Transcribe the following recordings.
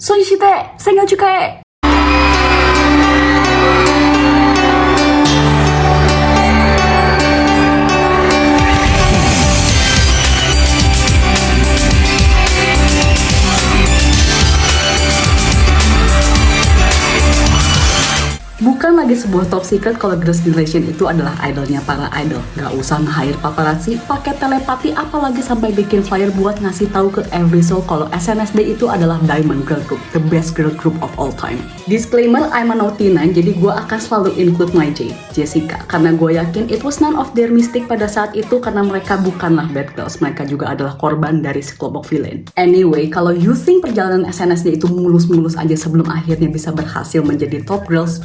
소녀시대 생일 축하해! Bukan lagi sebuah top secret kalau Girls' Generation itu adalah idolnya para idol. Gak usah nge-hire paparazzi, pakai telepati, apalagi sampai bikin flyer buat ngasih tahu ke every soul kalau SNSD itu adalah Diamond Girl Group, the best girl group of all time. Disclaimer, I'm a naughty nine, jadi gue akan selalu include my Jessica, karena gue yakin it was none of their mistake pada saat itu karena mereka bukanlah bad girls, mereka juga adalah korban dari sekelompok villain. Anyway, kalau you think perjalanan SNSD itu mulus-mulus aja sebelum akhirnya bisa berhasil menjadi top girls,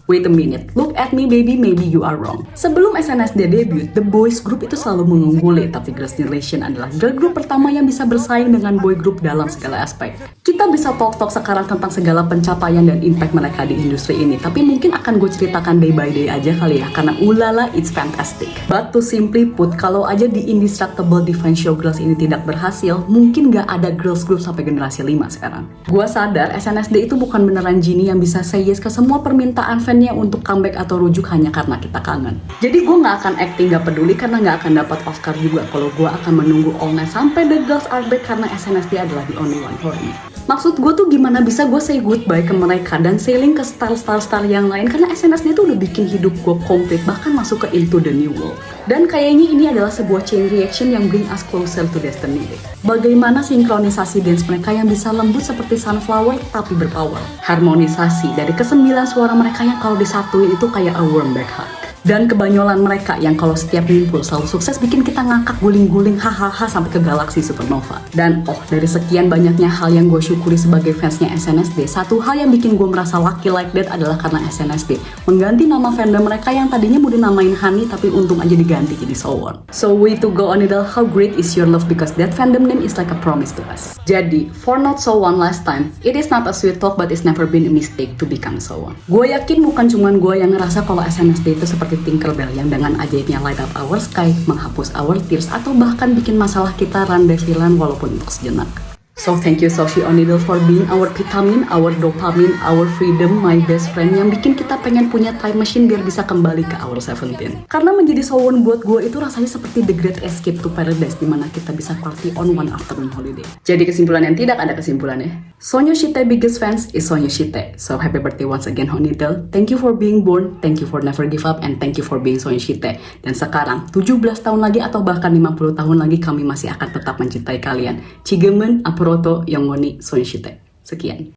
wait a minute, look at me baby, maybe you are wrong. Sebelum SNSD debut, The Boys Group itu selalu mengungguli, tapi Girls' Generation adalah girl group pertama yang bisa bersaing dengan boy group dalam segala aspek. Kita bisa talk sekarang tentang segala pencapaian dan impact mereka di industri ini, tapi mungkin akan gue ceritakan day by day aja kali ya, karena ulala it's fantastic. But to simply put, kalau aja di Indestructible Defense Show Girls ini tidak berhasil, mungkin gak ada girls group sampai generasi 5 sekarang. Gue sadar SNSD itu bukan beneran genie yang bisa say yes ke semua permintaan fannya untuk comeback atau rujuk hanya karena kita kangen. Jadi gue gak akan acting gak peduli karena gak akan dapat Oscar juga kalau gue akan menunggu all night sampai the girls are back karena SNSD adalah the only one for me. Maksud gue tuh gimana bisa gue say goodbye ke mereka dan sailing ke star yang lain karena SNSD tuh udah bikin hidup gue komplit, bahkan masuk ke Into the New World. Dan kayaknya ini adalah sebuah chain reaction yang bring us closer to destiny. Bagaimana sinkronisasi dance mereka yang bisa lembut seperti sunflower tapi berpower. Harmonisasi dari kesembilan suara mereka yang kalau disatuin itu kayak a warm back hug. Dan kebanyolan mereka yang kalau setiap ngumpul selalu sukses bikin kita ngakak guling-guling hahaha sampai ke galaksi supernova. Dan dari sekian banyaknya hal yang gue syukuri sebagai fansnya SNSD, satu hal yang bikin gue merasa lucky like that adalah karena SNSD mengganti nama fandom mereka yang tadinya mau dinamain Honey tapi untung aja diganti jadi Sowon. So way to go on Idol, how great is your love because that fandom name is like a promise to us. Jadi, for not so one last time, it is not a sweet talk but it's never been a mistake to become Sowon. Gue yakin bukan cuman gue yang ngerasa kalau SNSD itu seperti Tinkerbell yang dengan ajaibnya light up our sky, menghapus our tears, atau bahkan bikin masalah kita randai villain walaupun untuk sejenak. So thank you Sophie Onidel for being our vitamin, our dopamine, our freedom, my best friend yang bikin kita pengen punya time machine biar bisa kembali ke our 17. Karena menjadi Sowon buat gue itu rasanya seperti the great escape to paradise dimana kita bisa party on one afternoon holiday. Jadi kesimpulan yang tidak ada kesimpulannya. Sonyeoshite biggest fans is Sonyeoshite. So happy birthday once again Onidel. Thank you for being born, thank you for never give up, and thank you for being Sonyeoshite. Dan sekarang 17 tahun lagi atau bahkan 50 tahun lagi kami masih akan tetap mencintai kalian. Chigemen, Apuroto, Yongoni, Sonyeoshite. Sekian.